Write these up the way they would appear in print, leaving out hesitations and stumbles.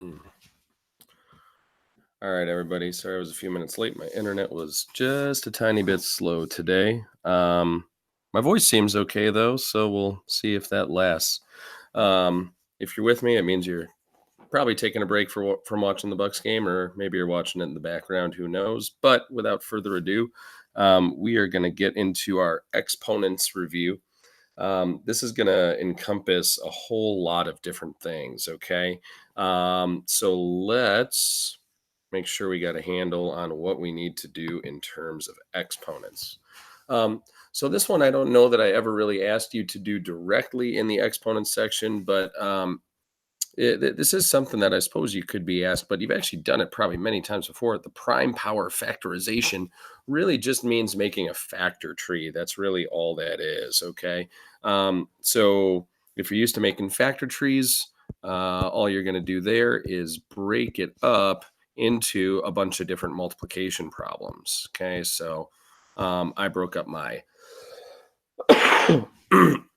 Hmm. All right, everybody. Sorry I was a few minutes late. My internet was just a tiny bit slow today. My voice seems okay though, so we'll see if that lasts. If you're with me, it means you're probably taking a break from watching the Bucks game, or maybe you're watching it in the background. Who knows? But without further ado, we are going to get into our exponents review. This is going to encompass a whole lot of different things. Okay, so let's make sure we got a handle on what we need to do in terms of exponents. So this one, I don't know that I ever really asked you to do directly in the exponent section, but this is something that I suppose you could be asked, but you've actually done it probably many times before. The prime power factorization really just means making a factor tree. That's really all that is. Okay. So if you're used to making factor trees, all you're going to do there is break it up into a bunch of different multiplication problems. Okay. So I broke up my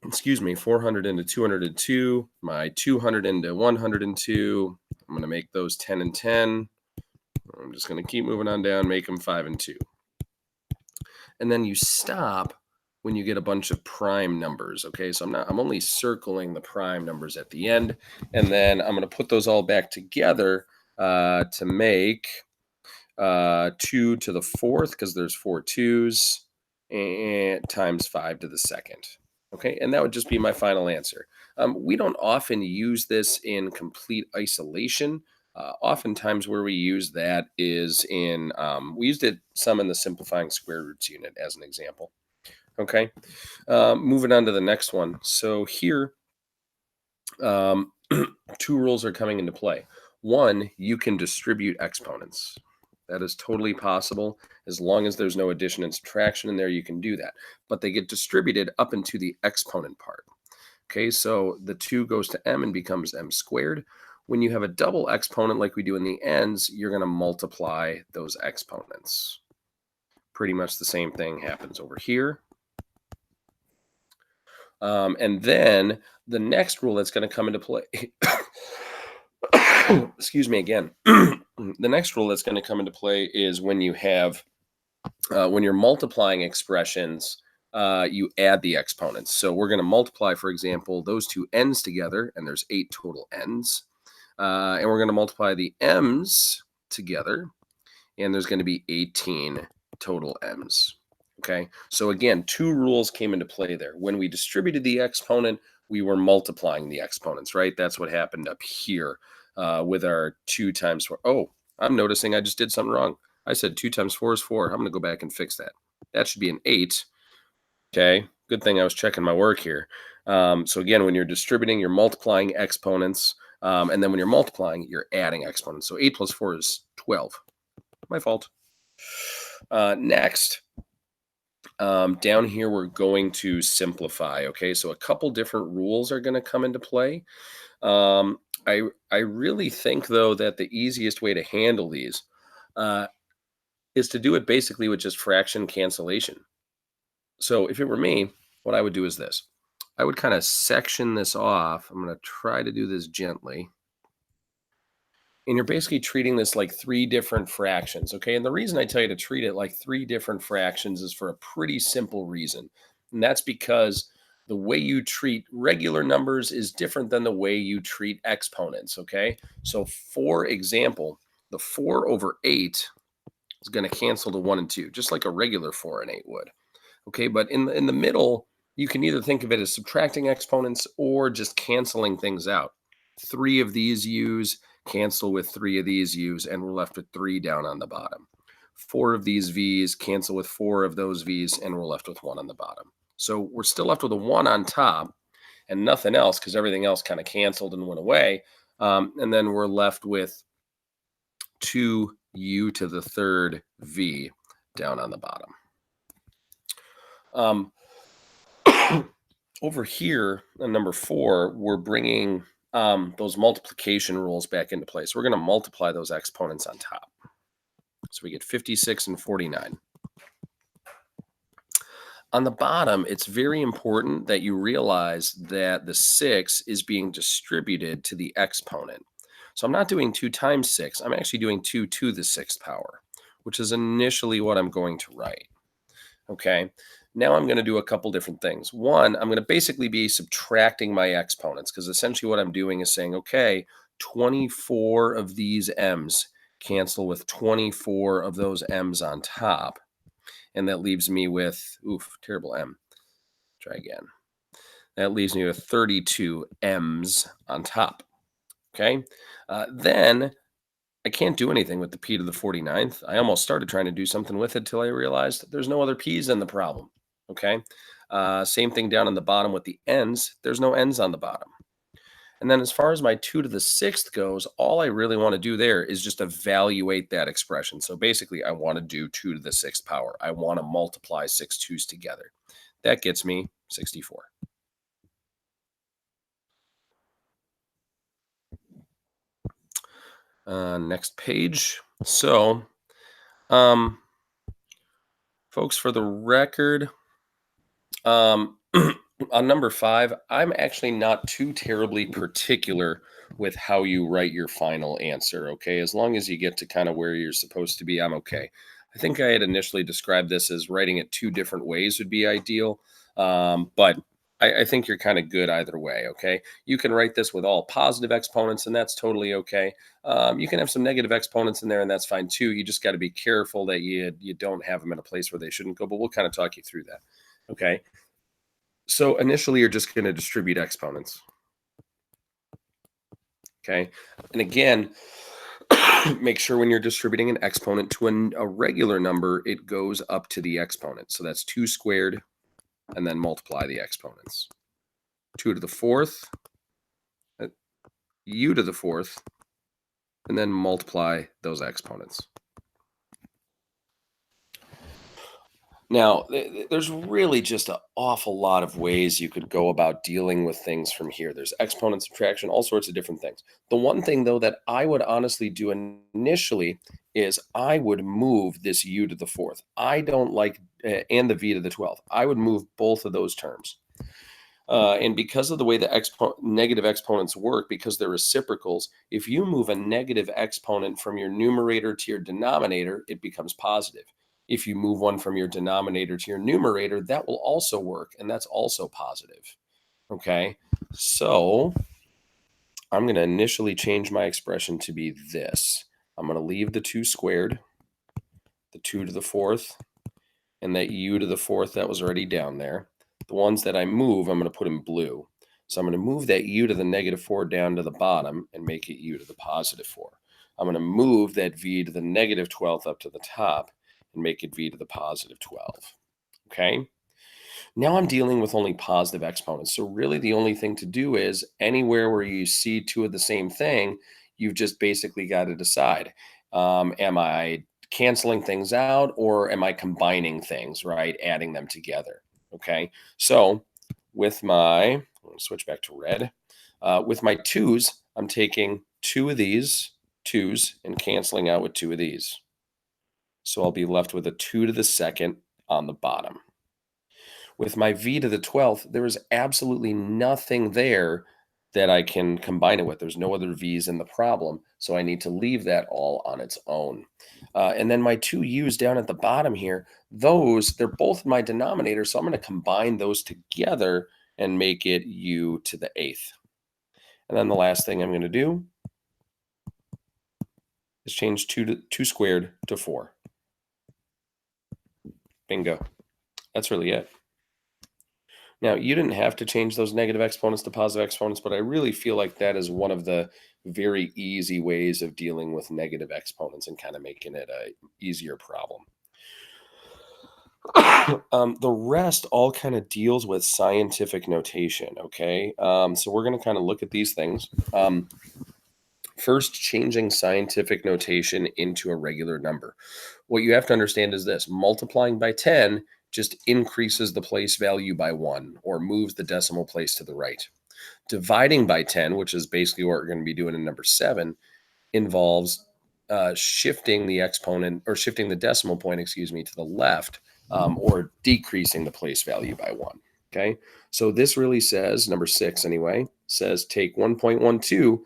excuse me, 400 into 202, my 200 into 102. I'm going to make those 10 and 10. I'm just going to keep moving on down, make them 5 and 2. And then you stop when you get a bunch of prime numbers. Okay, so I'm only circling the prime numbers at the end. And then I'm going to put those all back together to make 2 to the fourth, because there's 4 2's, and times 5 to the second. Okay, and that would just be my final answer. We don't often use this in complete isolation. Oftentimes, where we use that is we used it some in the simplifying square roots unit as an example. Okay, moving on to the next one. So here, um, two rules are coming into play. One, you can distribute exponents. That is totally possible. As long as there's no addition and subtraction in there, you can do that. But they get distributed up into the exponent part. Okay, so the 2 goes to m and becomes m squared. When you have a double exponent like we do in the ends, you're going to multiply those exponents. Pretty much the same thing happens over here. And then the next rule that's going to come into play, excuse me again. The next rule that's going to come into play is when you have, when you're multiplying expressions, you add the exponents. So we're going to multiply, for example, those two n's together, and there's 8 total n's. And we're going to multiply the m's together, and there's going to be 18 total m's. Okay, so again, two rules came into play there. When we distributed the exponent, we were multiplying the exponents, right? That's what happened up here with our 2 times 4. Oh, I'm noticing I just did something wrong. I said 2 times 4 is 4. I'm going to go back and fix that. That should be an 8. Okay, good thing I was checking my work here. So again, when you're distributing, you're multiplying exponents. And then when you're multiplying, you're adding exponents. So 8 plus 4 is 12. My fault. Next, down here, we're going to simplify. Okay, so a couple different rules are going to come into play. I really think, though, that the easiest way to handle these is to do it basically with just fraction cancellation. So if it were me, what I would do is this. I would kind of section this off. I'm going to try to do this gently. And you're basically treating this like 3 different fractions, okay? And the reason I tell you to treat it like 3 different fractions is for a pretty simple reason. And that's because the way you treat regular numbers is different than the way you treat exponents, okay? So for example, the 4 over 8 is going to cancel to 1 and 2, just like a regular 4 and 8 would. Okay, but in the middle, you can either think of it as subtracting exponents or just canceling things out. 3 of these u's cancel with 3 of these u's, and we're left with 3 down on the bottom. 4 of these v's cancel with 4 of those v's, and we're left with 1 on the bottom. So we're still left with a 1 on top and nothing else, because everything else kind of canceled and went away. And then we're left with 2u to the third v down on the bottom. Over here, on number 4, we're bringing those multiplication rules back into place. We're going to multiply those exponents on top. So we get 56 and 49. On the bottom, it's very important that you realize that the 6 is being distributed to the exponent. So I'm not doing 2 times 6. I'm actually doing 2 to the 6th power, which is initially what I'm going to write. Okay. Now I'm going to do a couple different things. One, I'm going to basically be subtracting my exponents because essentially what I'm doing is saying, okay, 24 of these m's cancel with 24 of those m's on top. And that leaves me with, oof, terrible m. Try again. That leaves me with 32 m's on top. Okay. Then I can't do anything with the p to the 49th. I almost started trying to do something with it till I realized there's no other p's in the problem. Okay. Same thing down on the bottom with the n's. There's no n's on the bottom. And then as far as my 2 to the 6th goes, all I really want to do there is just evaluate that expression. So basically, I want to do 2 to the 6th power. I want to multiply 6 2's together. That gets me 64. Next page. So, folks, for the record, on number 5, I'm actually not too terribly particular with how you write your final answer. Okay. As long as you get to kind of where you're supposed to be, I'm okay. I think I had initially described this as writing it 2 different ways would be ideal. But I think you're kind of good either way. Okay. You can write this with all positive exponents, and that's totally okay. You can have some negative exponents in there, and that's fine too. You just got to be careful that you don't have them in a place where they shouldn't go. But we'll kind of talk you through that. Okay. So initially, you're just going to distribute exponents. Okay. And again, make sure when you're distributing an exponent to a regular number, it goes up to the exponent. So that's 2 squared, and then multiply the exponents. 2 to the 4th, u to the 4th, and then multiply those exponents. Now, there's really just an awful lot of ways you could go about dealing with things from here. There's exponent subtraction, all sorts of different things. The one thing, though, that I would honestly do initially is I would move this u to the 4th. I don't like, and the v to the 12th. I would move both of those terms. And because of the way the negative exponents work, because they're reciprocals, if you move a negative exponent from your numerator to your denominator, it becomes positive. If you move one from your denominator to your numerator, that will also work, and that's also positive. Okay, so I'm going to initially change my expression to be this. I'm going to leave the 2 squared, the 2 to the 4th, and that u to the 4th that was already down there. The ones that I move, I'm going to put in blue. So I'm going to move that u to the negative 4 down to the bottom and make it u to the positive 4. I'm going to move that v to the negative 12th up to the top and make it v to the positive 12. Okay? Now I'm dealing with only positive exponents. So really the only thing to do is anywhere where you see 2 of the same thing, you've just basically got to decide, am I canceling things out or am I combining things, right? Adding them together. Okay. So with my, I'm going to switch back to red. With my 2's, I'm taking 2 of these 2's and canceling out with 2 of these. So I'll be left with a 2 to the 2nd on the bottom. With my v to the 12th, there is absolutely nothing there that I can combine it with. There's no other v's in the problem, so I need to leave that all on its own. And then my 2 u's down at the bottom here, they're both in my denominator, so I'm going to combine those together and make it u to the 8th. And then the last thing I'm going to do is change 2 squared to 4. Bingo. That's really it. Now, you didn't have to change those negative exponents to positive exponents, but I really feel like that is one of the very easy ways of dealing with negative exponents and kind of making it a easier problem. The rest all kind of deals with scientific notation, okay? So we're going to kind of look at these things. First, changing scientific notation into a regular number. What you have to understand is this: multiplying by 10 just increases the place value by 1 or moves the decimal place to the right. Dividing by 10, which is basically what we're going to be doing in number 7, involves shifting the exponent or shifting the decimal point, to the left, or decreasing the place value by 1. Okay, so this really says, number 6 anyway, says take 1.12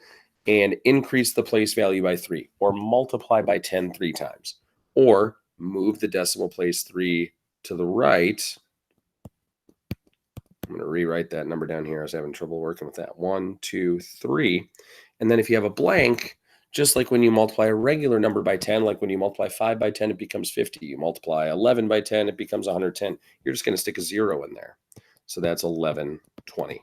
and increase the place value by 3, or multiply by 10 3 times, or move the decimal place 3 to the right. I'm going to rewrite that number down here. I was having trouble working with that. 1, 2, 3. And then if you have a blank, just like when you multiply a regular number by 10, like when you multiply 5 by 10, it becomes 50. You multiply 11 by 10, it becomes 110. You're just going to stick a 0 in there. So that's 1120.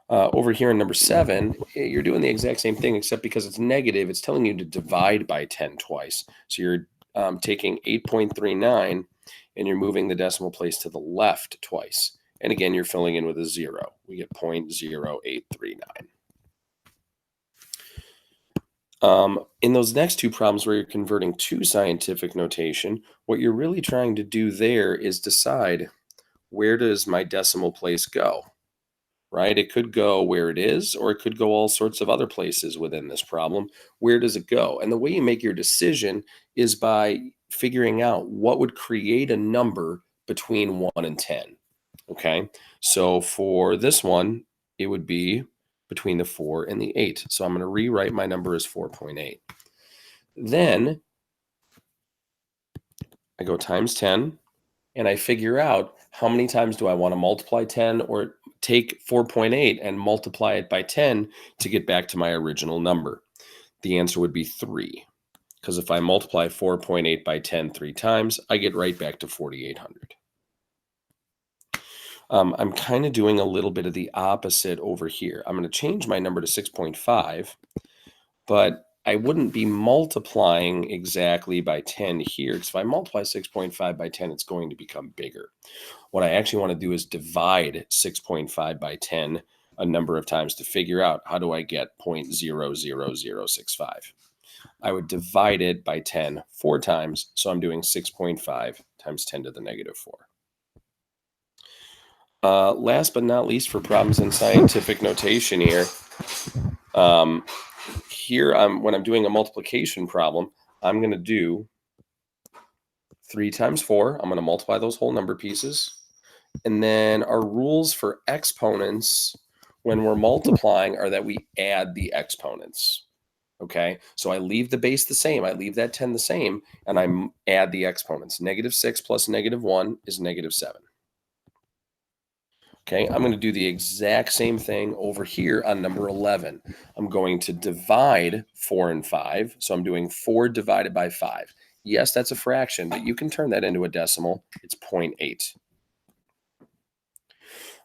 Over here in number 7, you're doing the exact same thing, except because it's negative, it's telling you to divide by 10 twice. So you're taking 8.39 and you're moving the decimal place to the left twice. And again, you're filling in with a 0. We get 0.0839. In those next two problems where you're converting to scientific notation, what you're really trying to do there is decide, where does my decimal place go? Right? It could go where it is, or it could go all sorts of other places within this problem. Where does it go? And the way you make your decision is by figuring out what would create a number between 1 and 10. Okay, so for this one, it would be between the 4 and the 8. So I'm going to rewrite my number as 4.8. Then I go times 10, and I figure out how many times do I want to multiply 10 or take 4.8 and multiply it by 10 to get back to my original number. The answer would be 3, because if I multiply 4.8 by 10 3 times, I get right back to 4,800. I'm kind of doing a little bit of the opposite over here. I'm going to change my number to 6.5, but I wouldn't be multiplying exactly by 10 here, because if I multiply 6.5 by 10, it's going to become bigger. What I actually want to do is divide 6.5 by 10 a number of times to figure out, how do I get 0.00065. I would divide it by 10 4 times, so I'm doing 6.5 times 10 to the negative 4. Last but not least, for problems in scientific notation here, when I'm doing a multiplication problem, I'm going to do 3 times 4. I'm going to multiply those whole number pieces. And then our rules for exponents when we're multiplying are that we add the exponents. Okay, so I leave the base the same. I leave that 10 the same, and I add the exponents. -6 plus -1 is -7. Okay, I'm going to do the exact same thing over here on number 11. I'm going to divide 4 and 5. So I'm doing 4 divided by 5. Yes, that's a fraction, but you can turn that into a decimal. It's 0.8.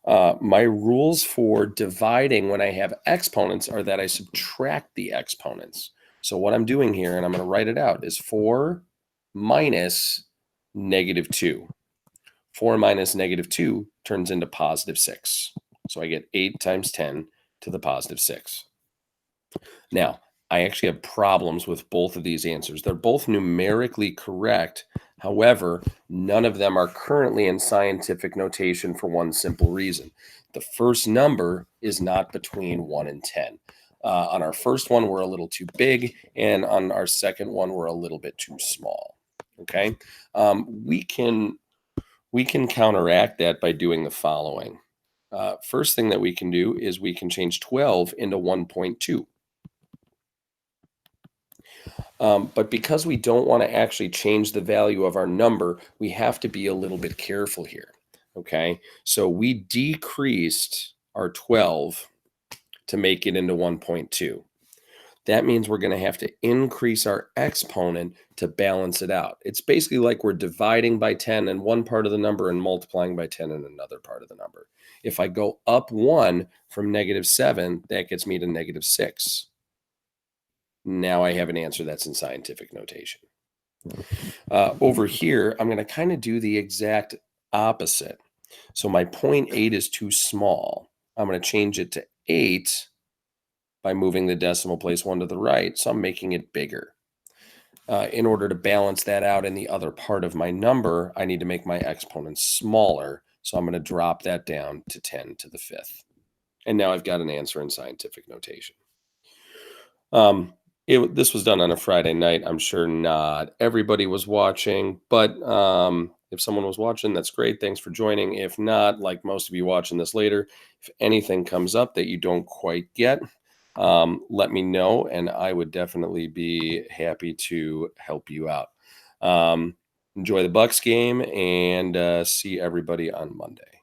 My rules for dividing when I have exponents are that I subtract the exponents. So what I'm doing here, and I'm going to write it out, is 4 minus -2. 4 minus -2 turns into +6. So I get 8 times 10 to the +6. Now, I actually have problems with both of these answers. They're both numerically correct. However, none of them are currently in scientific notation for one simple reason. The first number is not between 1 and 10. On our first one, we're a little too big, and on our second one, we're a little bit too small. Okay, we can counteract that by doing the following. First thing that we can do is we can change 12 into 1.2. But because we don't want to actually change the value of our number, we have to be a little bit careful here. Okay, so we decreased our 12 to make it into 1.2. That means we're going to have to increase our exponent to balance it out. It's basically like we're dividing by 10 in one part of the number and multiplying by 10 in another part of the number. If I go up 1 from -7, that gets me to -6. Now I have an answer that's in scientific notation. Over here, I'm going to kind of do the exact opposite. So my 0.8 is too small. I'm going to change it to 8 by moving the decimal place 1 to the right. So I'm making it bigger. In order to balance that out in the other part of my number, I need to make my exponents smaller. So I'm going to drop that down to 10 to the 5th. And now I've got an answer in scientific notation. This was done on a Friday night. I'm sure not everybody was watching, but if someone was watching, that's great. Thanks for joining. If not, like most of you watching this later, if anything comes up that you don't quite get, let me know, and I would definitely be happy to help you out. Um, enjoy the Bucks game, and see everybody on Monday.